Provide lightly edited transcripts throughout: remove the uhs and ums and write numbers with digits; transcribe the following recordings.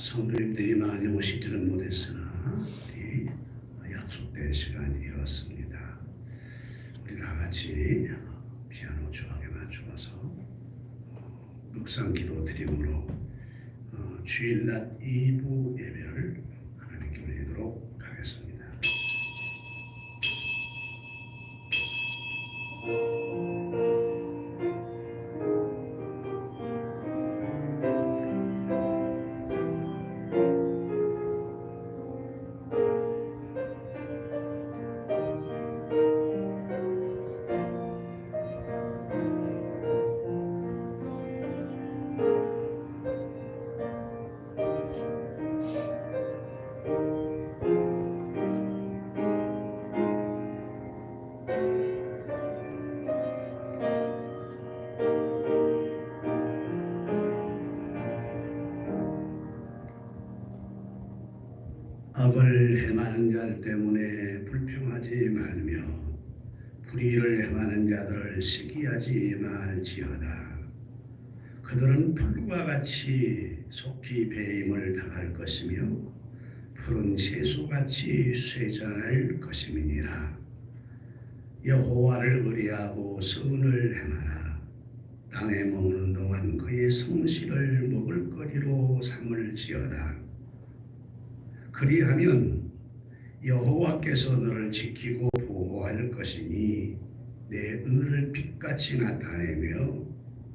성도님들이 많이 오시지는 못했으나 우리 약속된 시간이 되었습니다. 우리 다 같이 피아노 조합에 맞추어서 묵상기도 드림으로 주일낮 2부 예배를 하나님께 올리도록 하겠습니다. 악을 행하는 자 때문에 불평하지 말며 불의를 행하는 자들을 시기하지 말지어다. 그들은 풀과 같이 속히 배임을 당할 것이며 푸른 채소같이 쇠잔할 것임이니라. 여호와를 의뢰하고 선을 행하라. 땅에 머무는 동안 그의 성실을 먹을거리로 삼을지어다. 그리하면 여호와께서 너를 지키고 보호할 것이니 내 의를 빛같이 나타내며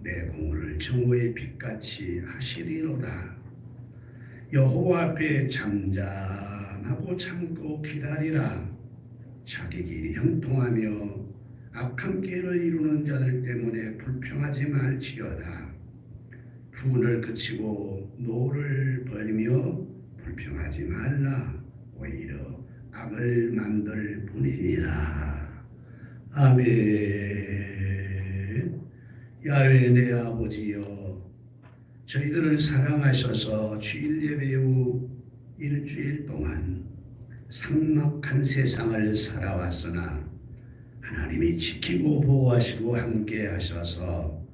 내 공의를 정오의 빛같이 하시리로다. 여호와 앞에 잠잠하고 참고 기다리라. 자기 길이 형통하며 악한 길을 이루는 자들 때문에 불평하지 말지어다. 분을 그치고 노를 벌이며 불평하지 말라. 오히려 악을 만들 뿐이니라. 아멘. 야훼 내 아버지여, 저희들을 사랑하셔서 주일 예배 후 일주일 동안 삭막한 세상을 살아왔으나 하나님이 지키고 보호하시고 함께 하셔서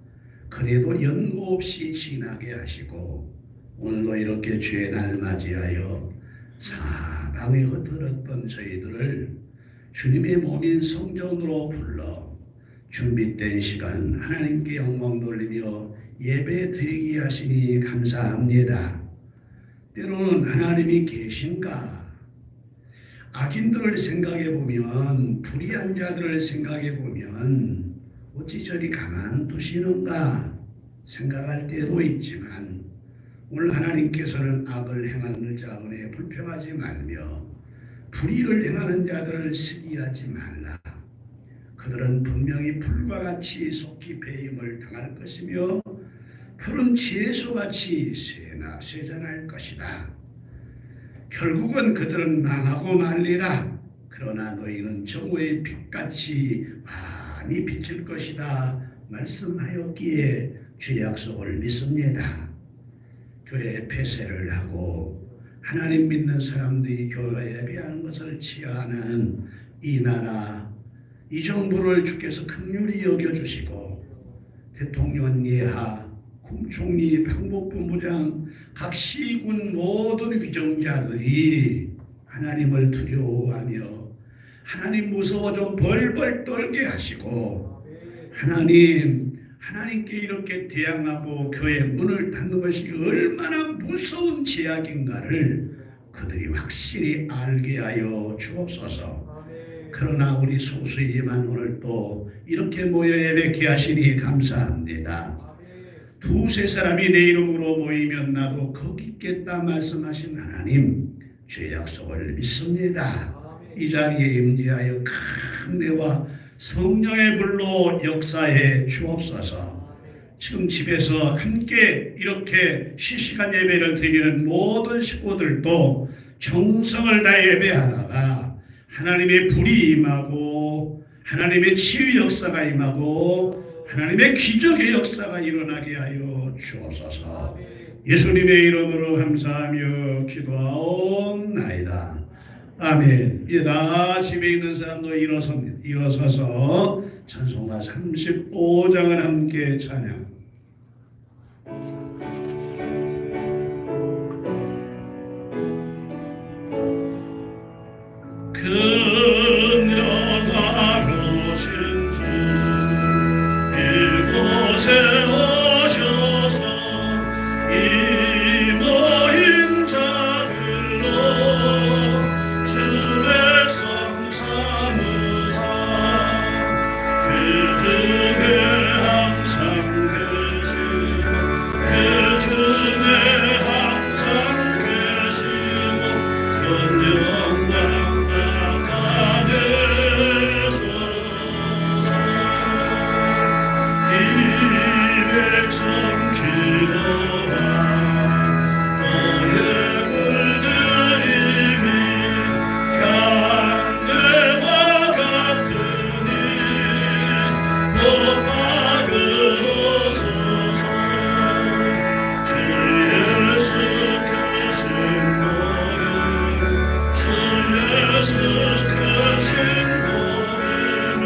그래도 연고 없이 지나게 하시고 오늘도 이렇게 주의 날 맞이하여 사방에 흩어졌던 저희들을 주님의 몸인 성전으로 불러 준비된 시간 하나님께 영광 돌리며 예배 드리게 하시니 감사합니다. 때로는 하나님이 계신가? 악인들을 생각해 보면, 불의한 자들을 생각해 보면 어찌 저리 가만두시는가 생각할 때도 있지만 오늘 하나님께서는 악을 행하는 자은에 불평하지 말며 불의를 행하는 자들을 시기하지 말라. 그들은 분명히 풀과 같이 속히 배임을 당할 것이며 푸른 채소같이 쇠잔할 것이다. 결국은 그들은 망하고 말리라. 그러나 너희는 정오의 빛같이 많이 비칠 것이다 말씀하였기에 주의 약속을 믿습니다. 교회 폐쇄를 하고 하나님 믿는 사람들이 교회에 예배하는 것을 취하는 이 나라, 이 정부를 주께서 긍휼히 여겨주시고 대통령 예하, 국총리, 방법본부장, 각 시군 모든 규정자들이 하나님을 두려워하며 하나님 무서워 좀 벌벌 떨게 하시고 하나님께 이렇게 대항하고 교회 문을 닫는 것이 얼마나 무서운 제약인가를 그들이 확실히 알게 하여 주옵소서. 그러나 우리 소수이지만 오늘 또 이렇게 모여 예배케 하시니 감사합니다. 두세 사람이 내 이름으로 모이면 나도 거기 있겠다 말씀하신 하나님, 주의 약속을 믿습니다. 이 자리에 임재하여 큰 은혜와 성령의 불로 역사해 주옵소서. 지금 집에서 함께 이렇게 실시간 예배를 드리는 모든 식구들도 정성을 다해 예배하다가 하나님의 불이 임하고 하나님의 치유 역사가 임하고 하나님의 기적의 역사가 일어나게 하여 주옵소서. 예수님의 이름으로 감사하며 기도하옵나이다. 아멘. 이제 다 집에 있는 사람도 일어서서 찬송가 35장을 함께 찬양. 세우셔서 이 모인 자들로 주 백성 삼으사 그 중에 항상 계시고 그 중에 항상 계시고 그 영광 나가게 소서 이 백성 기도하 너의 물들임이 향내와 같으니 못 막으소서 주 예수 크신 노래 주 예수 크신 노래는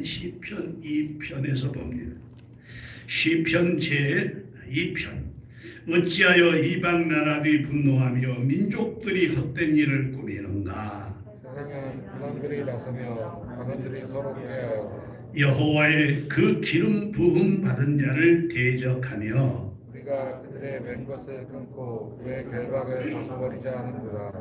시편 2편에서 봅니다. 시편 제2편 어찌하여 이방 나라들이 분노하며 민족들이 헛된 일을 꾸미는가. 세상에 군왕들이 나서며 관원들이 서로 꾀하여 여호와의 그 기름 부음 받은 자를 대적하며 우리가 그들의 맨 것을 끊고 그의 결박을 벗어버리자 하는구나.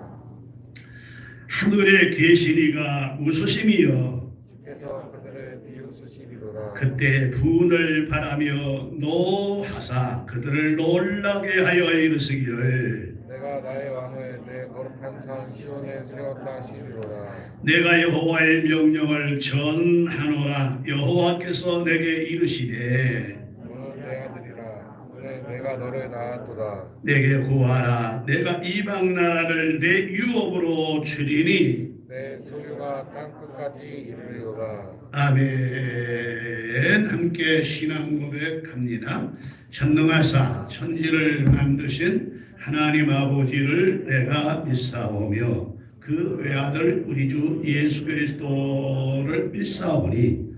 하늘에 계신 이가 웃으심이여 주께서 그들을 비웃으시리로다. 그때 분을 바라며 노하사 그들을 놀라게 하여 이르시기를 내가 나의 왕을 내 거룩한 산 시온에 세웠다 하시리로다. 내가 여호와의 명령을 전하노라. 여호와께서 내게 이르시되 너는 내 아들이라. 오늘 내가 너를 낳았도다. 내게 구하라. 내가 이방 나라를 내 유업으로 주리니 내 소유가 땅 끝까지 이르리로다. 아멘. 함께 신앙 고백합니다. 전능하사 천지를 만드신 하나님 아버지를 내가 믿사오며 그 외아들 우리 주 예수 그리스도를 믿사오니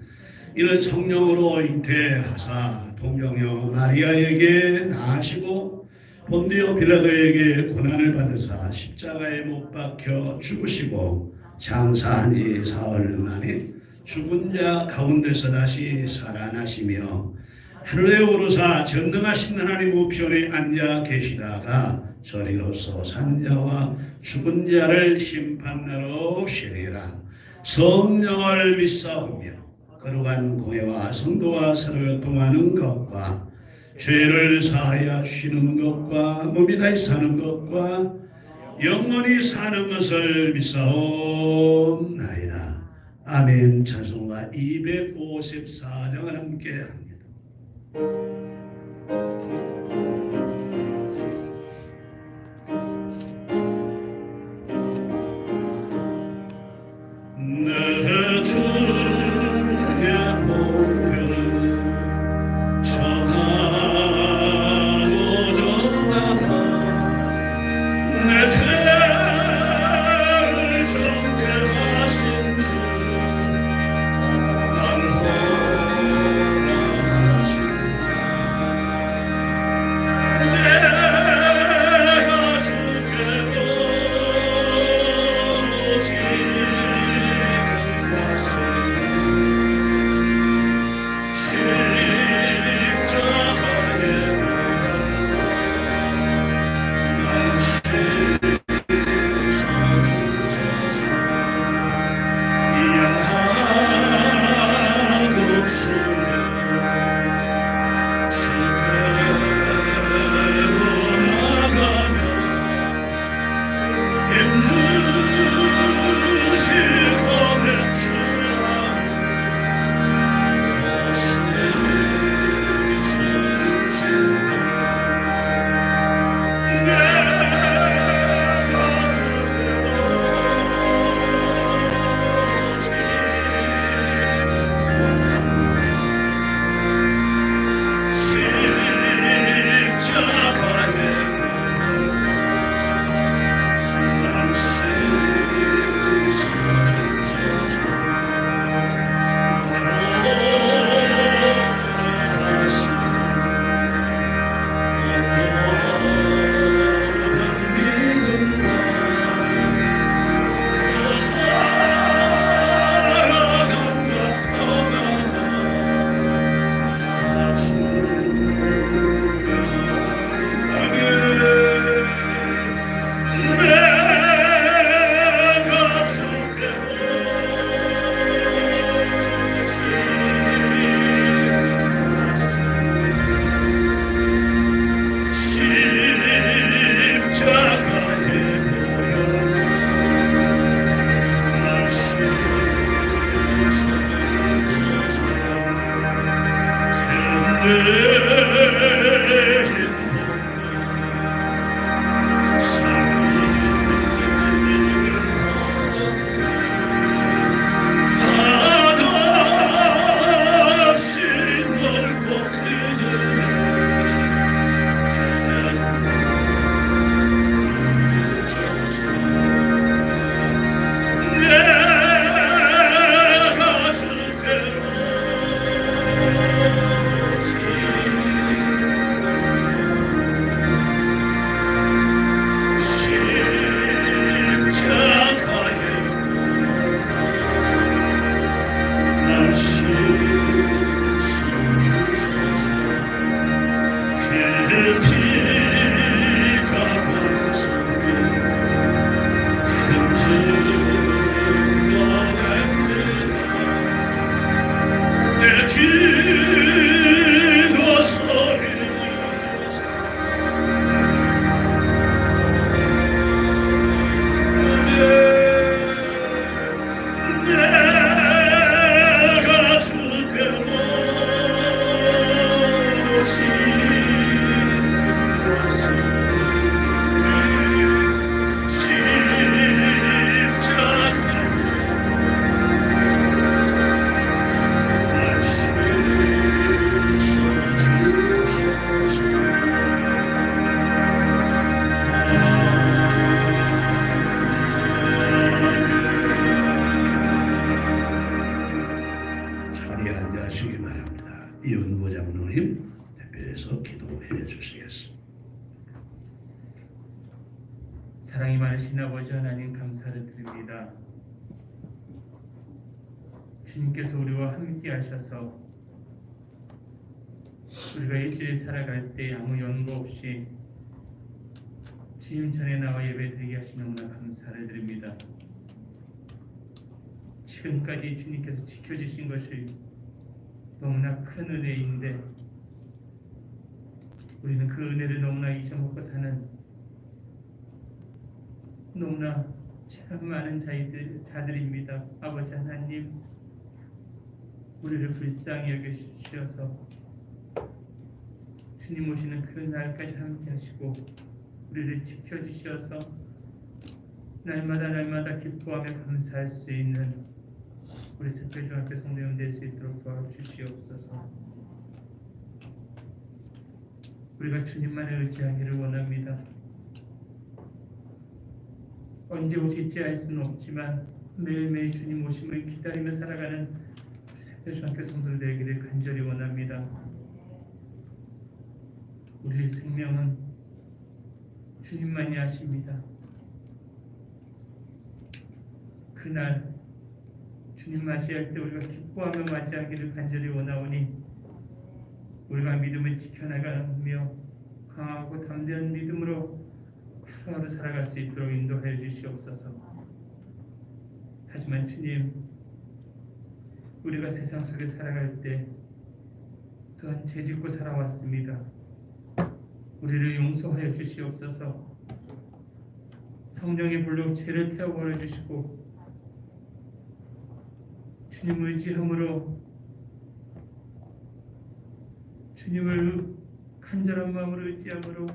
이는 성령으로 잉태하사 동정녀 마리아에게 낳으시고 본디오 빌라도에게 고난을 받으사 십자가에 못 박혀 죽으시고 장사한 지 사흘 만에 죽은 자 가운데서 다시 살아나시며 하늘에 오르사 전능하신 하나님 우편에 앉아 계시다가 저리로서 산자와 죽은 자를 심판하러 오시리라. 성령을 믿사오며 거룩한 공회와 성도와 서로 교통하는 것과 죄를 사하여 주시는 것과 몸이 다시 사는 것과 영원히 사는 것을 믿사옵나이다. 아멘. 찬송가 254장을 함께 합니다. 내 주의 복을 전하고자 나가 내 죄를 정죄하신 주 나를 기도하시기 바랍니다. 이은보 장로님 대표해서 기도해 주시겠습니다. 사랑이 많으신 아버지 하나님 감사를 드립니다. 주님께서 우리와 함께 하셔서 우리가 일주일 살아갈 때 아무 연고 없이 주님 전에 나와 예배드리게 하신 너무나 감사를 드립니다. 지금까지 주님께서 지켜주신 것이 너무나 큰 은혜인데 우리는 그 은혜를 너무나 잊어먹고 사는 너무나 죄가 많은 자들입니다. 아버지 하나님, 우리를 불쌍히 여겨주셔서 주님 오시는 그 날까지 함께 하시고 우리를 지켜주셔서 날마다 기뻐하며 감사할 수 있는 우리 새별중학교 성도님 될 수 있도록 도와주시옵소서. 우리가 주님만을 의지하기를 원합니다. 언제 오실지 알 수는 없지만 매일매일 주님 오심을 기다리며 살아가는 우리 새별중학교 성도들 되기를 간절히 원합니다. 우리의 생명은 주님만이 아십니다. 그날 주님 맞이할 때 우리가 기뻐하며 맞이하기를 간절히 원하오니 우리가 믿음을 지켜나가며 강하고 담대한 믿음으로 하루하루 살아갈 수 있도록 인도하여 주시옵소서. 하지만 주님, 우리가 세상 속에 살아갈 때 또한 죄짓고 살아왔습니다. 우리를 용서하여 주시옵소서. 성령의 불로 죄를 태워버려 주시고 주님 의지함으로 주님을 간절한 마음으로 의지함으로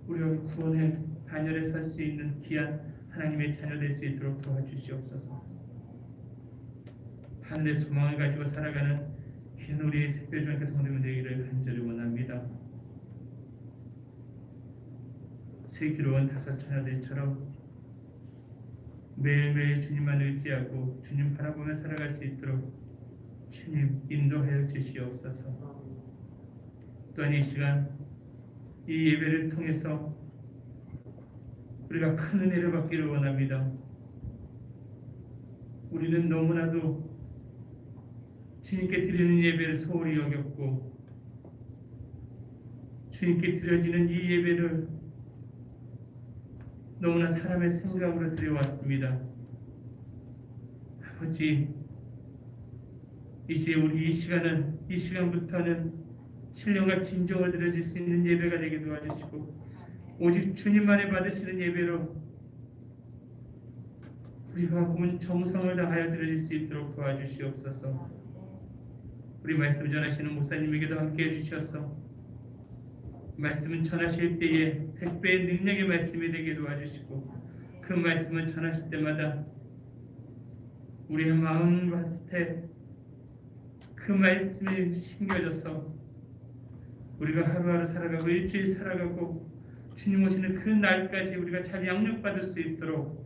우리가 구원의 반열에 설 수 있는 귀한 하나님의 자녀 될 수 있도록 도와주시옵소서. 하늘의 소망을 가지고 살아가는 귀한 우리의 새별중학교 성도님 되기를 간절히 원합니다. 슬기로운 다섯 처녀들처럼 매일매일 주님만 의지하고 주님 바라보며 살아갈 수 있도록 주님 인도하여 주시옵소서. 또한 이 시간 이 예배를 통해서 우리가 큰 은혜를 받기를 원합니다. 우리는 너무나도 주님께 드리는 예배를 소홀히 여겼고 주님께 드려지는 이 예배를 너무나 사람의 생각으로 드려왔습니다. 아버지, 이제 우리 이 시간부터는 신령과 진정을 드려질 수 있는 예배가 되게 도와주시고 오직 주님만이 받으시는 예배로 우리가 온 정성을 다하여 드려질 수 있도록 도와주시옵소서. 우리 말씀 전하시는 목사님에게도 함께해 주셔서 말씀은 전하실 때에 100배의 능력의 말씀이 되게 도와주시고 그 말씀을 전하실 때마다 우리의 마음밭에 그 말씀이 심겨져서 우리가 하루하루 살아가고 일주일 살아가고 주님 오시는 그 날까지 우리가 잘 양육받을 수 있도록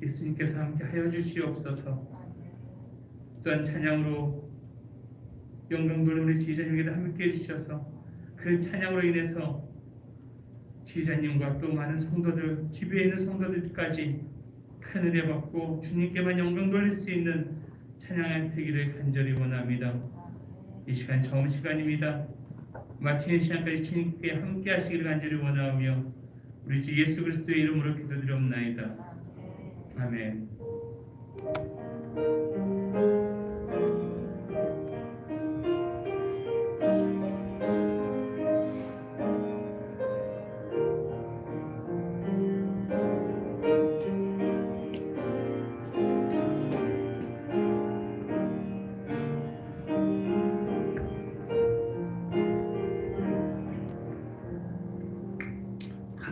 예수님께서 함께 하여 주시옵소서. 또한 찬양으로 영광 돌린 우리 지휘자님에게도 함께 해주셔서 그 찬양으로 인해서 지휘자님과 또 많은 성도들, 집에 있는 성도들까지 큰 은혜 받고 주님께만 영광 돌릴 수 있는 찬양이 되기를 간절히 원합니다. 이 시간 처음 시간입니다. 마치는 시간까지 주님께 함께 하시기를 간절히 원하며 우리 주 예수 그리스도의 이름으로 기도드리옵나이다. 아멘.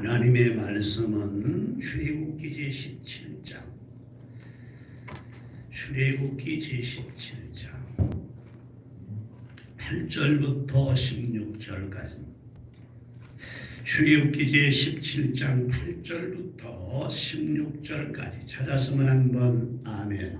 하나님의 말씀은 출애굽기 제17장 출애굽기 제17장 8절부터 16절까지 출애굽기 제17장 8절부터 16절까지 찾았으면 한번 아멘.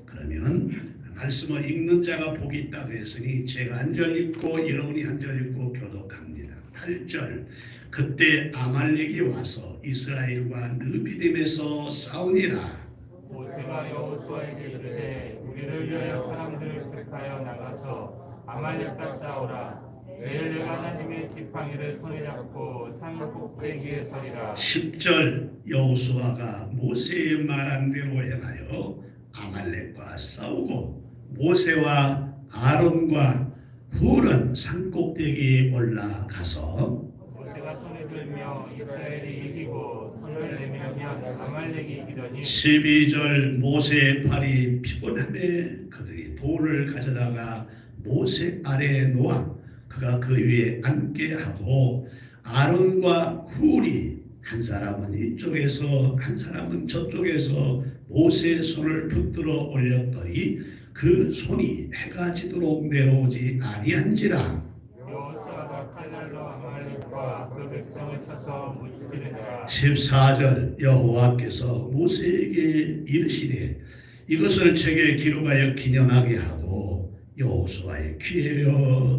그러면 말씀을 읽는 자가 복이 있다고 했으니 제가 한 절 읽고 여러분이 한 절 읽고 교독합니다. 8절 그때 아말렉이 와서 이스라엘과 느비딤에서 싸우니라. 모세가 여호수아에게 이르되 우리를 위하여 사람들을 택하여 나가서 아말렉과 싸우라. 내일 내가 하나님의 지팡이를 손에 잡고 산 꼭대기에 서리라. 10절 여호수아가 모세의 말한 대로 행하여 아말렉과 싸우고 모세와 아론과 훌은 산 꼭대기에 올라가서 모세가 손에 들며 이스라엘이 이기고 손을 내밀면 아말렉이 이기더니 12절 모세의 팔이 피곤함에 그들이 돌을 가져다가 모세 아래에 놓아 그가 그 위에 앉게 하고 아론과 훌이 한 사람은 이쪽에서 한 사람은 저쪽에서 모세의 손을 붙들어 올렸더니 그 손이 해가 지도록 내려오지 아니한지라. 여호수아가 칼날로 아말렉과 그 백성을 쳐서 무찌르니라. 14절 여호와께서 모세에게 이르시되 이것을 책에 기록하여 기념하게 하고 여호수아의 귀에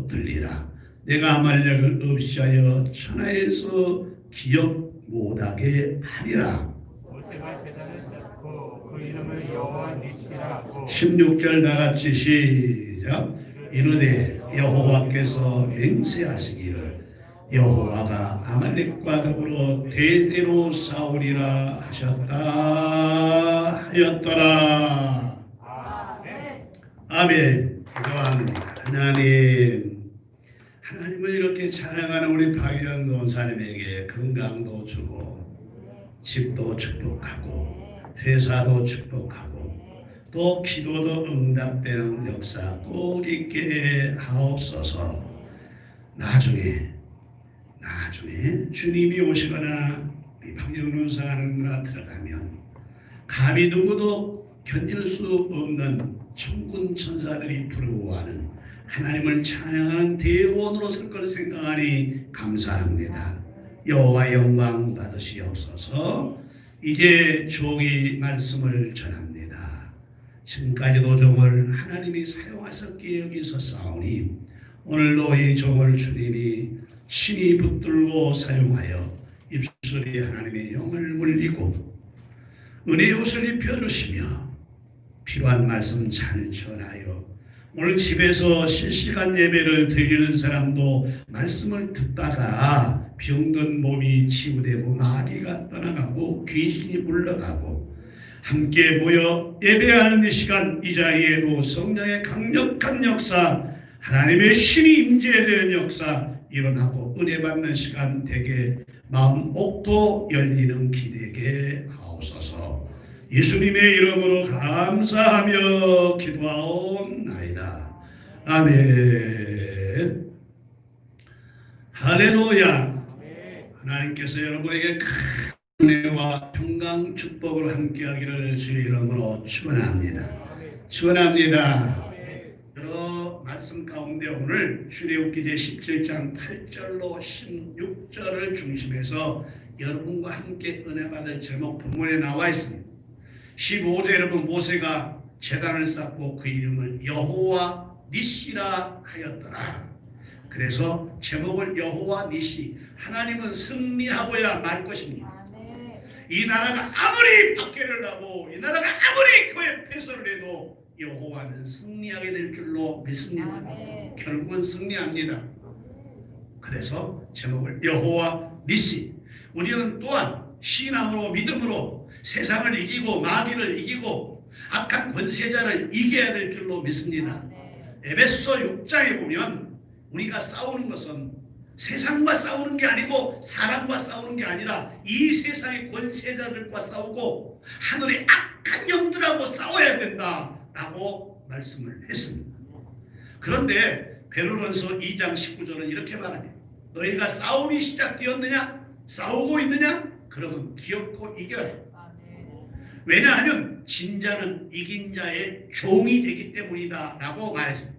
들리라. 내가 아말렉을 없이하여 천하에서 기억 못하게 하리라. 모세가 제단을 쌓고 그 이름을 여호와 니시라 하고 16절 다같이 시작. 이르되 여호와께서 맹세하시기를 여호와가 아말렉과 더불어 대대로 싸우리라 하였더라. 아멘. 기도합니다. 하나님을 이렇게 찬양하는 우리 박일영 노사님에게 건강도 주고 집도 축복하고 회사도 축복하고 또 기도도 응답되는 역사 꼭 있게 하옵소서. 나중에 주님이 오시거나 우리 박일영 노사님과 들어가면 감히 누구도 견딜 수 없는 천군 천사들이 부러워하는 하나님을 찬양하는 대원으로 설 것을 생각하니 감사합니다. 여호와 영광 받으시옵소서. 이제 종이 말씀을 전합니다. 지금까지도 종을 하나님이 사용하셨기에 여기서 싸우니 오늘도 이 종을 주님이 친히 붙들고 사용하여 입술이 하나님의 영을 물리고 은혜의 옷을 입혀주시며 필요한 말씀 잘 전하여 오늘 집에서 실시간 예배를 드리는 사람도 말씀을 듣다가 병든 몸이 치유되고 마귀가 떠나가고 귀신이 물러가고 함께 모여 예배하는 이 시간 이 자리에도 성령의 강력한 역사 하나님의 신이 임재되는 역사 일어나고 은혜 받는 시간 되게 마음 옥도 열리는 기대게 하옵소서. 예수님의 이름으로 감사하며 기도하옵나이다. 아멘. 할렐루야. 하나님께서 여러분에게 큰 은혜와 평강 축복을 함께하기를 주의 이름으로 축원합니다. 축원합니다. 여러 말씀 가운데 오늘 출애굽기 제17장 8절로 16절을 중심해서 여러분과 함께 은혜 받을 제목 본문에 나와 있습니다. 15절 여러분 모세가 제단을 쌓고 그 이름을 여호와 니시라 하였더라. 그래서 제목을 여호와 니시 하나님은 승리하고야 말 것입니다. 이 나라가 아무리 박해를 하고 이 나라가 아무리 그의 패설을 해도 여호와는 승리하게 될 줄로 믿습니다. 결국은 승리합니다. 그래서 제목을 여호와 니시. 우리는 또한 신앙으로 믿음으로 세상을 이기고 마귀를 이기고 악한 권세자를 이겨야 될 줄로 믿습니다. 에베소 6장에 보면 우리가 싸우는 것은 세상과 싸우는 게 아니고 사람과 싸우는 게 아니라 이 세상의 권세자들과 싸우고 하늘의 악한 영들하고 싸워야 된다라고 말씀을 했습니다. 그런데 베드로전서 2장 19절은 이렇게 말합니다. 너희가 싸움이 시작되었느냐? 싸우고 있느냐? 그러면 기어코 이겨야 해. 왜냐하면 진자는 이긴 자의 종이 되기 때문이다 라고 말했습니다.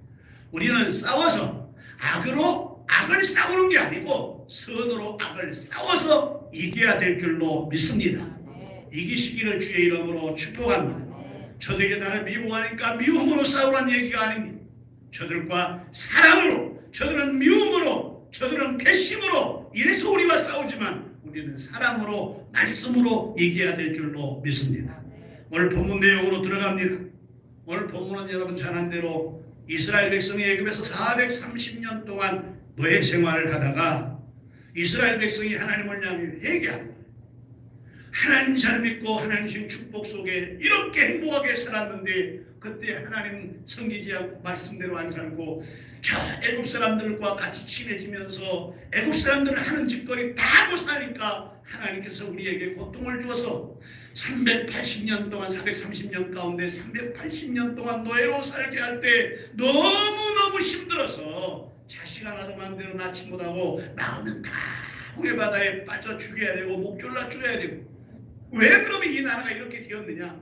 우리는 싸워서 악으로 악을 싸우는 게 아니고 선으로 악을 싸워서 이겨야 될 줄로 믿습니다. 이기시기를 주의 이름으로 축복합니다. 저들에게 나를 미워하니까 미움으로 싸우라는 얘기가 아닙니다. 저들과 사랑으로, 저들은 미움으로, 저들은 괘씸으로 이래서 우리와 싸우지만 우리는 사랑으로, 말씀으로 이겨야 될 줄로 믿습니다. 오늘 본문 내용으로 들어갑니다. 오늘 본문은 여러분 잘 아는 대로 이스라엘 백성이 애굽에서 430년 동안 노예 생활을 하다가 이스라엘 백성이 하나님을 향해 회개하는 거예요. 하나님 잘 믿고 하나님 주신 축복 속에 이렇게 행복하게 살았는데 그때 하나님 섬기지 않고 말씀대로 안 살고 저 애굽 사람들과 같이 친해지면서 애굽 사람들은 하는 짓거리 다 하고 사니까 하나님께서 우리에게 고통을 주어서 380년 동안 430년 가운데 380년 동안 노예로 살게 할 때 너무너무 힘들어서 자식 하나도 마음대로 낳지 못하고 나오면 다 홍해바다에 빠져 죽여야 되고 목 졸라 죽여야 되고 왜 그러면 이 나라가 이렇게 되었느냐?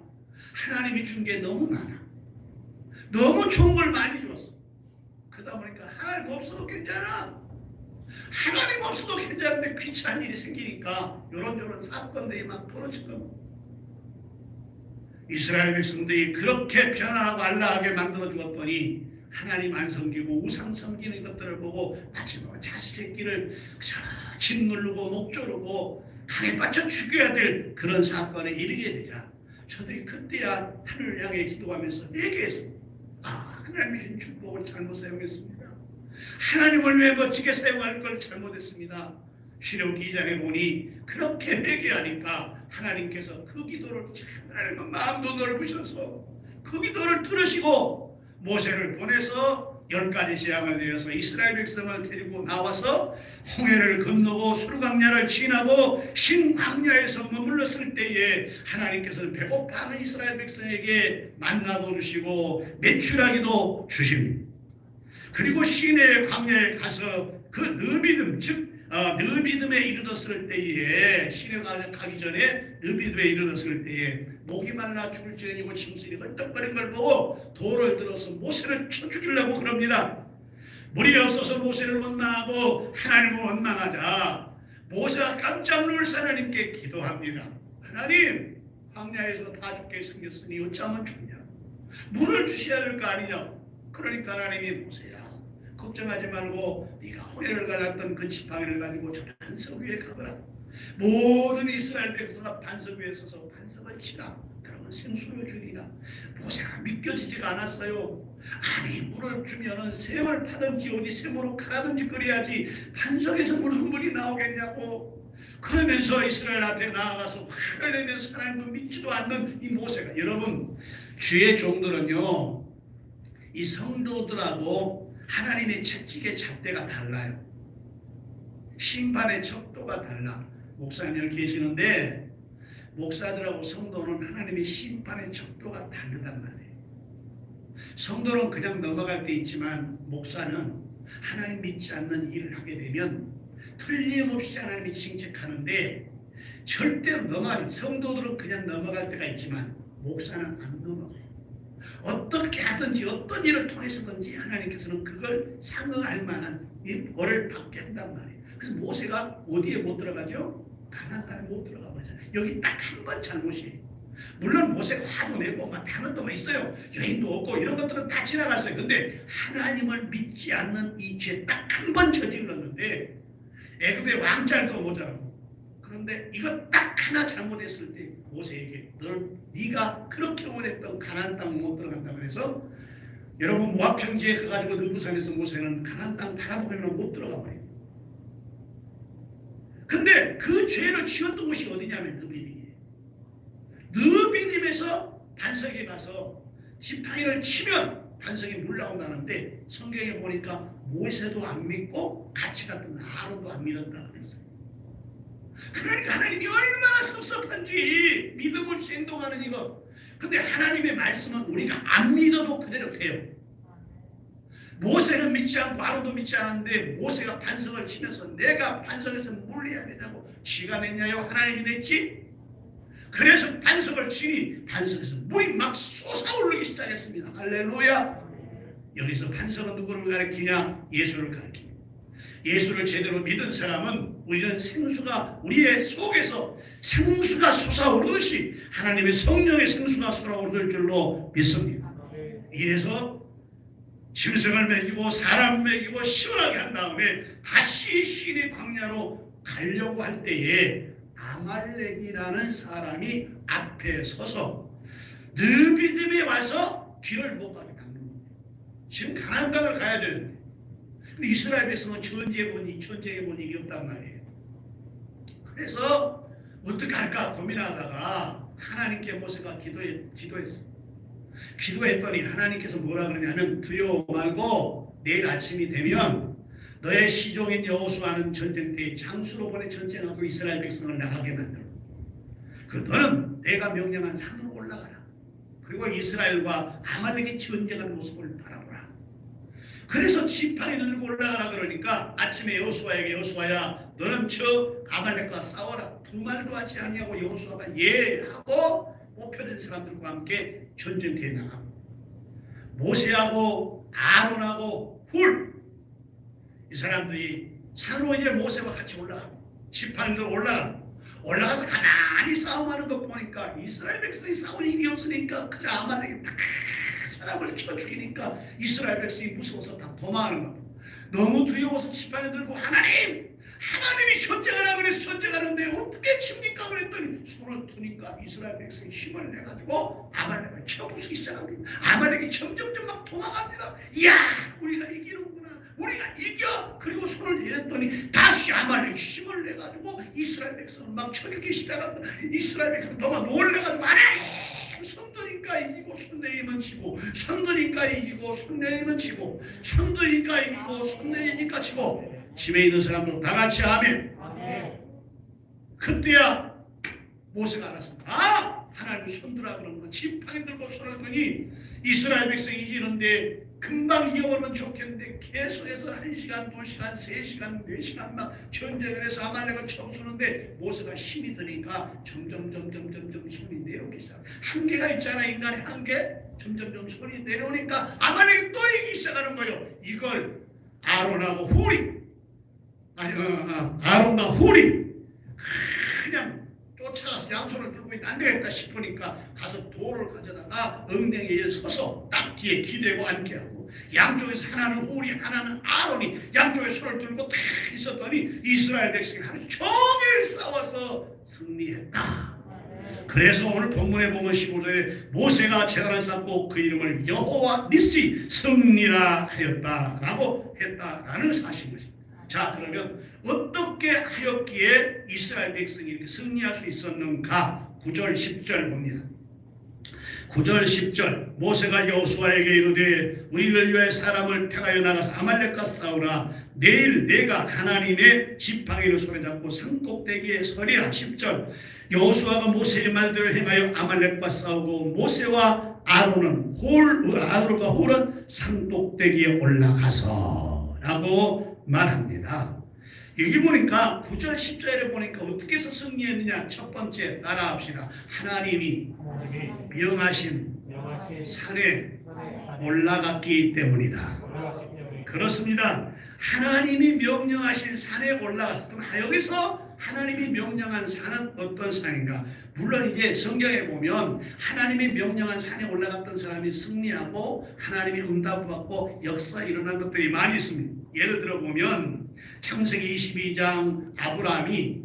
하나님이 준 게 너무 많아. 너무 좋은 걸 많이 줬어. 그러다 보니까 하나님 없어도 괜찮아. 하나님 없어도 괜찮은데 귀찮은 일이 생기니까 이런저런 사건들이 막 벌어질 겁니다. 이스라엘 백성들이 그렇게 편안하고 안락하게 만들어 주었더니 하나님 안 섬기고 우상 섬기는 것들을 보고 마지막에 자식 새끼를 집 누르고 목 조르고 강에 빠져 죽여야 될 그런 사건에 이르게 되자 저들이 그때야 하늘을 향해 기도하면서 얘기했어. 하나님이 준 축복을 잘못 사용했습니다. 하나님을 왜 멋지게 사용할 걸 잘못했습니다. 신명기 2장에 보니 그렇게 회개하니까 하나님께서 그 기도를 하나님은 마음도 넓으셔서 그 기도를 들으시고 모세를 보내서 10가지 재앙을 내려서 이스라엘 백성을 데리고 나와서 홍해를 건너고 수르강야를 지나고 신광야에서 머물렀을 때에 하나님께서는 배고파하는 이스라엘 백성에게 만나도 주시고 메추라기도 주십니다. 그리고 시내의 광야에 가서 그 느비듬 즉 느비듬에 이르렀을 때에 시내 가기 전에 느비듬에 이르렀을 때에 목이 말라 죽을 지경이고 짐승이 헐떡거린 걸 보고 돌을 들어서 모세를 쳐 죽이려고 그럽니다. 물이 없어서 모세를 원망하고 하나님을 원망하자 모세가 깜짝 놀라서 하나님께 기도합니다. 하나님, 광야에서 다 죽게 생겼으니 어쩌면 좋냐? 물을 주셔야 될 거 아니냐? 그러니까 하나님이 모세야 걱정하지 말고 네가 홍해를 갈랐던 그 지팡이를 가지고 저 반석 위에 가거라. 모든 이스라엘 백성과 반석 위에 서서 반석을 치라. 그러면 생수를 주리라. 모세가 믿겨지지가 않았어요. 아니 물을 주면은 샘을 파든지 어디 샘으로 갈아든지 그래야지 반석에서 무슨 물이 나오겠냐고. 그러면서 이스라엘 앞에 나아가서 흘러내면서 하나님도 믿지도 않는 이 모세가, 여러분 주의 종들은요 이 성도들하고 하나님의 채찍의 잣대가 달라요. 심판의 척도가 달라. 목사님들 계시는데 목사들하고 성도는 하나님의 심판의 척도가 다르단 말이에요. 성도는 그냥 넘어갈 때 있지만 목사는 하나님 믿지 않는 일을 하게 되면 틀림없이 하나님이 징책하는데 절대로 넘어가지. 성도들은 그냥 넘어갈 때가 있지만 목사는 안 넘어가요. 어떻게 하든지 어떤 일을 통해서든지 하나님께서는 그걸 상응할 만한 이 벌을 받게 한단 말이에요. 그래서 모세가 어디에 못 들어가죠? 가나안 땅에 못 들어가 버리잖아요. 여기 딱 한 번 잘못이에요. 물론 모세가 화도 내고 막 당한 동안 있어요. 여인도 없고 이런 것들은 다 지나갔어요. 근데 하나님을 믿지 않는 이 죄 딱 한 번 저질렀는데 애굽의 왕자일 거 모자라고. 그런데 이거 딱 하나 잘못했을 때 모세에게 네가 그렇게 원했던 가나안 땅 못 들어간다고 해서 여러분 모압 평지에 가가지고 느부산에서 모세는 가나안 땅 바라보면 못 들어가 버려요. 근데 그 죄를 지었던 곳이 어디냐면 느비딤이에요. 느비딤에서 반석에 가서 지팡이를 치면 반석에 물 나온다는데 성경에 보니까 모세도 안 믿고 같이 갔던 아론도 안 믿었다 그랬어요. 그러니까 하나님이 얼마나 섭섭한지 믿음 없이 행동하는 이거. 근데 하나님의 말씀은 우리가 안 믿어도 그대로 돼요. 모세는 믿지 않고 아론도 믿지 않았는데 모세가 반석을 치면서 내가 반석에서 물 내야 되냐고. 지가 냈냐요? 하나님이 냈지. 그래서 반석을 치니 반석에서 물이 막 솟아오르기 시작했습니다. 할렐루야. 여기서 반석은 누구를 가리키냐? 예수를 가리킵니다. 예수를 제대로 믿은 사람은 우리는 생수가 우리의 속에서 생수가 솟아오르듯이 하나님의 성령의 생수가 솟아오를 줄로 믿습니다. 이래서 짐승을 먹이고 사람 먹이고 시원하게 한 다음에 다시 시내 광야로 가려고 할 때에 아말렉이라는 사람이 앞에 서서 느비듭에 와서 길을 못 가게 막는 겁니다. 지금 가나안 땅을 가야 되는데 근데 이스라엘 백성은 전쟁해 본 일이 없단 말이에요. 그래서 어떻게 할까 고민하다가 하나님께 모세가 기도했어. 기도했더니 하나님께서 뭐라 그러냐면 두려워 말고 내일 아침이 되면 너의 시종인 여호수아는 전쟁터에 장수로 보내 전쟁하고 이스라엘 백성을 나가게 만들어. 그리고 너는 내가 명령한 산으로 올라가라. 그리고 이스라엘과 아말렉이 전쟁하는 모습을 바라보라. 그래서 지팡이를 들고 올라가라 그러니까 아침에 여호수아에게 여호수아야 너는 저 아말렉과 싸워라. 두 말도 하지 아니하고 여호수아가 예 하고 뽑혀진 사람들과 함께 전쟁터에 나가고 모세하고 아론하고 훌 이 사람들이 산으로 이제 모세와 같이 올라가고 지팡이들 올라가서 가만히 싸움하는 거 보니까 이스라엘 백성이 싸울 힘이 없으니까 그저 아말렉이 다 사람을 쳐 죽이니까 이스라엘 백성이 무서워서 다 도망하는 거야. 너무 두려워서 지팡이 들고 하나님이 전쟁하라 그래서 전쟁하는데 어떻게 칩니까 그랬더니 손을 드니까 이스라엘 백성이 힘을 내가지고 아말렉을 쳐부수기 시작합니다. 아말렉이 점점점 막 도망갑니다. 이야 우리가 이기는구나. 우리가 이겨. 그리고 손을 내렸더니 다시 아말렉이 힘을 내가지고 이스라엘 백성을 막 쳐죽기 시작합니다. 이스라엘 백성 도망 놀래가지고 손 드니까 이기고 손 내리면 지고 손 드니까 이기고 손 내리면 지고 손 드니까 이기고 손 내리니까 지고 집에 있는 사람들 다 같이 아멘. 그때야 모세가 알았습니다. 하나님 손들어 그러는 거 지팡이 들고 손을 드니 이스라엘 백성이 이기는데 금방 이겨버리면 좋겠는데 계속해서 1시간, 2시간, 3시간, 4시간 막 전쟁을 해서 아말렉을 쳐부수는데 모세가 힘이 드니까 점점 손이 내려오기 시작. 한계가 있잖아. 인간의 한계. 점점 손이 내려오니까 아말렉이 또 이기기 시작하는 거예요. 이걸 아론하고 훌이 아론과 훌이 그냥 쫓아가서 양손을 들고 있는데 안 되겠다 싶으니까 가서 돌을 가져다가 엉덩이에 서서 딱 뒤에 기대고 앉게 하고 양쪽에서 하나는 훌이 하나는 아론이 양쪽에 손을 들고 탁 있었더니 이스라엘 백성이 하루 종일 싸워서 승리했다. 그래서 오늘 본문에 보면 15절에 모세가 제단을 쌓고 그 이름을 여호와 니시 승리라 하였다라고 했다라는 사실인 것입니다. 자 그러면 어떻게 하였기에 이스라엘 백성이 이렇게 승리할 수 있었는가? 9절 10절 봅니다. 9절 10절 모세가 여호수아에게 이르되 우리를 위하여 사람을 택하여 나가서 아말렉과 싸우라. 내일 내가 하나님의 지팡이를 손에 잡고 산꼭대기에 서리라. 10절 여호수아가 모세의 말대로 행하여 아말렉과 싸우고 모세와 아론과 홀은 산꼭대기에 올라가서 라고 말합니다. 여기 보니까 9절 10절에 보니까 어떻게 해서 승리했느냐. 첫 번째 따라합시다. 하나님이 명하신 산에 올라갔기 때문이다. 그렇습니다. 하나님이 명령하신 산에 올라갔습니다. 여기서 하나님이 명령한 산은 어떤 산인가? 물론 이제 성경에 보면 하나님이 명령한 산에 올라갔던 사람이 승리하고 하나님이 응답을 받고 역사에 일어난 것들이 많이 있습니다. 예를 들어 보면 창세기 22장 아브라함이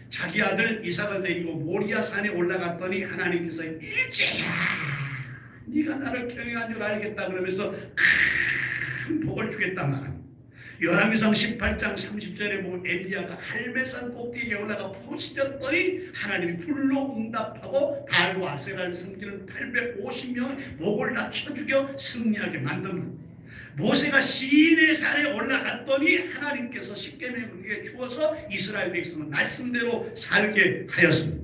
자기 아들 이삭을 데리고 모리아 산에 올라갔더니 하나님께서 일제야 네가 나를 경외한 줄 알겠다 그러면서 큰 복을 주겠다 말합니다. 열왕기상 18장 30절에 보면 엘리야가 할멜산 꼭대기에 올라가 부르짖었더니 하나님이 불로 응답하고 바알과 아세라를 섬기는 850명의 목을 낮춰 죽여 승리하게 만듭니다. 모세가 시내 산에 올라갔더니 하나님께서 십계명을 주어서 이스라엘 백성은 말씀대로 살게 하였습니다.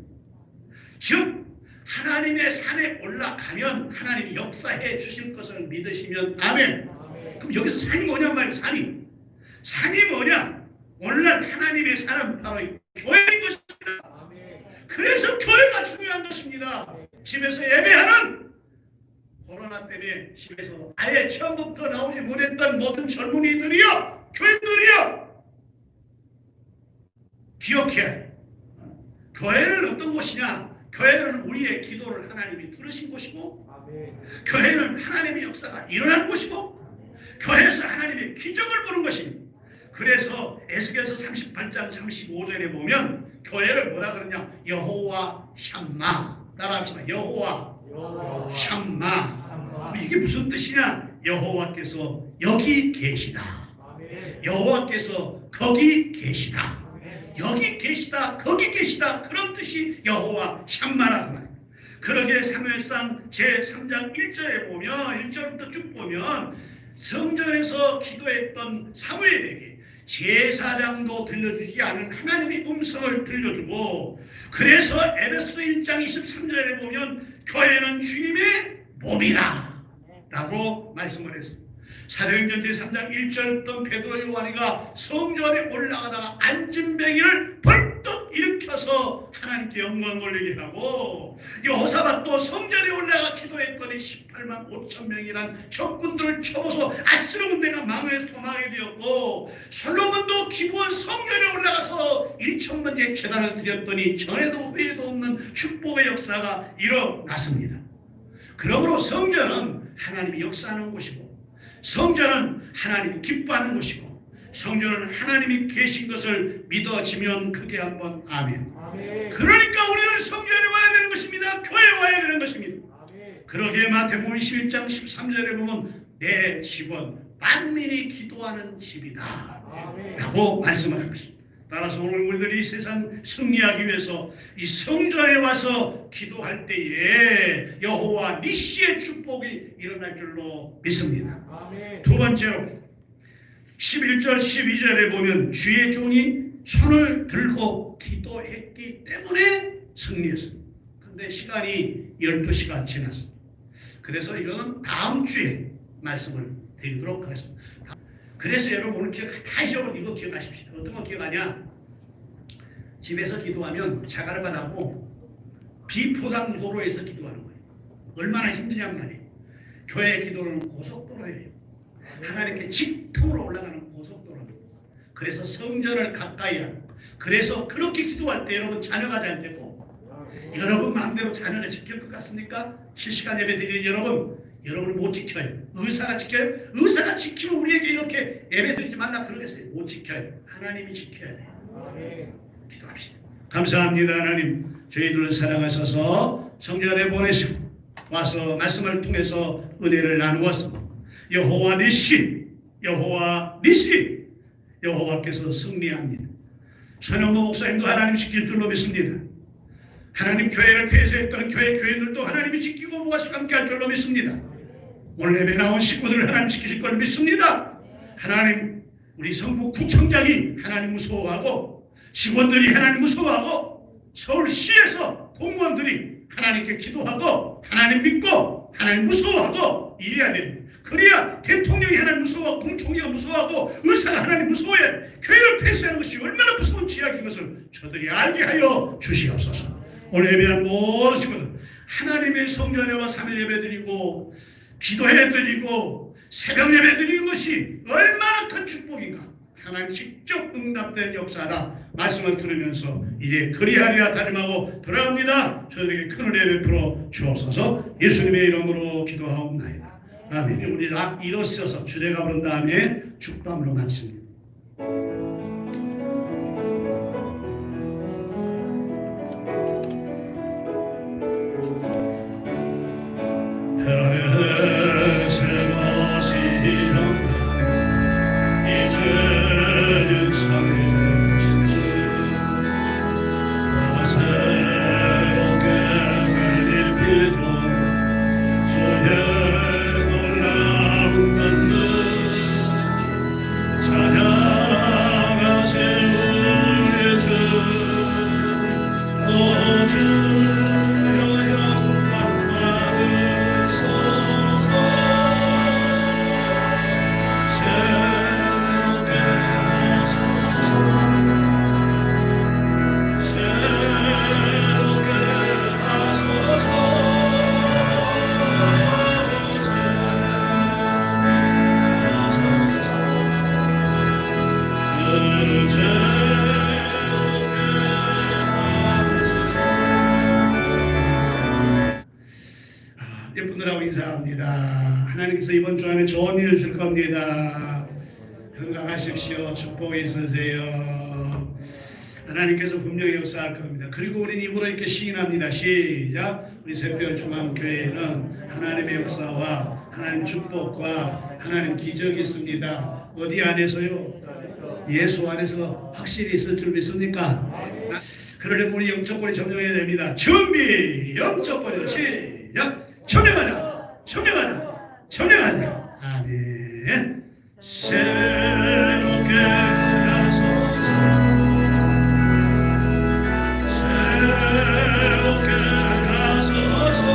즉 하나님의 산에 올라가면 하나님이 역사해 주실 것을 믿으시면 아멘. 그럼 여기서 산이 뭐냐 말이에요. 산이 뭐냐? 오늘날 하나님의 산은 바로 교회인 것입니다. 그래서 교회가 중요한 것입니다. 집에서 예배하는 코로나 때문에 집에서 아예 처음부터 나오지 못했던 모든 젊은이들이요, 교인들이요, 기억해야 돼. 교회는 어떤 곳이냐? 교회는 우리의 기도를 하나님이 들으신 곳이고, 교회는 하나님의 역사가 일어난 곳이고, 교회에서 하나님의 기적을 보는 것입니다. 그래서 에스겔서 38장 35절에 보면 교회를 뭐라 그러냐? 여호와 샴마. 따라합시다. 여호와 샴마. 이게 무슨 뜻이냐? 여호와께서 여기 계시다. 여호와께서 거기 계시다. 여기 계시다, 거기 계시다, 그런 뜻이 여호와 샴마라고 말해요. 그러게 사무엘상 제3장 1절에 보면 1절부터 쭉 보면 성전에서 기도했던 사무엘에게 제사장도 들려주지 않은 하나님의 음성을 들려주고, 그래서 에베소 1장 23절에 보면 교회는 주님의 몸이라 라고 말씀을 했습니다. 사도행전 제3장 1절부터 베드로 요한이가 성전에 올라가다가 앉은뱅이를 벌떡 일으켜서 하나님께 영광 돌리게 하고, 여호사밧도 성전에 올라가 기도했더니 18만 5천 명이란 적군들을 쳐서 아스르 군대가 망하게 되었고, 솔로몬도 기브온 성전에 올라가서 1천번째 제단을 드렸더니 전에도 후에도 없는 축복의 역사가 일어났습니다. 그러므로 성전은 하나님이 역사하는 곳이고, 성전은 하나님이 기뻐하는 곳이고, 성전은 하나님이 계신 것을 믿어지면 크게 한번 아멘. 그러니까 우리는 성전에 와야 되는 것입니다. 교회에 와야 되는 것입니다. 그러기에 마태복음 21장 13절에 보면 내 집은 만민이 기도하는 집이다 라고 말씀을 하고 있습니다. 따라서 오늘 우리들이 이 세상 승리하기 위해서 이 성전에 와서 기도할 때에 여호와 니시의 축복이 일어날 줄로 믿습니다. 두 번째로 11절 12절에 보면 주의 종이 손을 들고 기도했기 때문에 승리했습니다. 근데 시간이 12시가 지났습니다. 그래서 이거는 다음 주에 말씀을 드리도록 하겠습니다. 그래서 여러분 오늘 다시 한번 이거 기억하십시오. 어떤 거 기억하냐? 집에서 기도하면 자갈바닥하고 비포당 도로에서 기도하는 거예요. 얼마나 힘드냔 말이에요. 교회 기도는 고속도로예요. 하나님께 직통으로 올라가는 고속도로입니다. 그래서 성전을 가까이 하고, 그래서 그렇게 기도할 때 여러분 자녀가 잘 되고, 여러분 마음대로 자녀를 지킬 것 같습니까? 실시간 예배 드리는 여러분을 못 지켜요. 의사가 지켜요? 의사가 지키면 우리에게 이렇게 예배 드리지 말라 그러겠어요? 못 지켜요. 하나님이 지켜야 돼요. 기도합시다. 감사합니다. 하나님, 저희들을 사랑하셔서 성전에 보내시고 와서 말씀을 통해서 은혜를 나누었습니다. 여호와 니시, 여호와 니시, 여호와께서 승리합니다. 천영도 목사님도 하나님 지킬 줄로 믿습니다. 하나님 교회를 폐쇄했던 교회들도 하나님이 지키고 모아서 함께 할 줄로 믿습니다. 오늘 예배 나온 식구들을 하나님 지키실 걸 믿습니다. 하나님, 우리 성북 구청장이 하나님 무서워하고, 직원들이 하나님 무서워하고, 서울시에서 공무원들이 하나님께 기도하고 하나님 믿고 하나님 무서워하고 이래야 됩니다. 그래야 대통령이 하나님 무서워하고 공총리가 무서워하고 의사가 하나님 무서워해. 교회를 폐쇄하는 것이 얼마나 무서운 죄악인 것을 저들이 알게 하여 주시옵소서. 오늘 예배한 모든 친구들 하나님의 성전에 와 3일 예배드리고 기도해드리고 새벽 예배드리는 것이 얼마나 큰 축복인가. 하나님 직접 응답된 역사다 말씀을 들으면서 이제 그리하리라 다짐하고 돌아갑니다. 저들에게 큰 은혜 베풀어 주옵소서. 예수님의 이름으로 기도하옵나이다. 아멘. 우리 다 일어서서 주례가 부른 다음에 축밤으로 마칩니다. 찬양 이번 주 안에 좋은 일 줄 겁니다. 건강하십시오. 축복이 있으세요. 하나님께서 분명히 역사할 겁니다. 그리고 우리는 입으로 이렇게 시인합니다. 시작. 우리 새별중앙교회는 하나님의 역사와 하나님 축복과 하나님 기적이 있습니다. 어디 안에서요? 예수 안에서 확실히 있을 줄 믿습니까? 그러려면 우리 영적권이 점령해야 됩니다. 준비! 영적권이요. 시작! 점령하자! 점령하자! 점령하자! 아멘. 새롭게 나서서 새롭게 나서서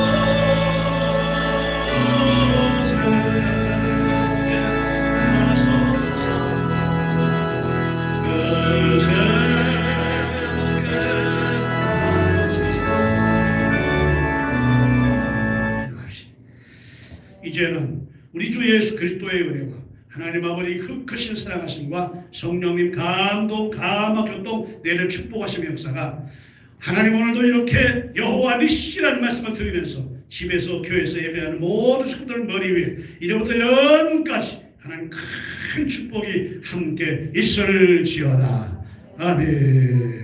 새롭게 나서서 그 새롭게 나서서 이제는 우리 주 예수 그리스도의 은혜와 하나님 아버지 그 크신 사랑하심과 성령님 감동, 감화, 교통, 내를 축복하심의 역사가 하나님 오늘도 이렇게 여호와 니시라는 말씀을 드리면서 집에서 교회에서 예배하는 모든 식구들 머리 위에 이제부터 영까지 하나님 큰 축복이 함께 있을지어다. 아멘.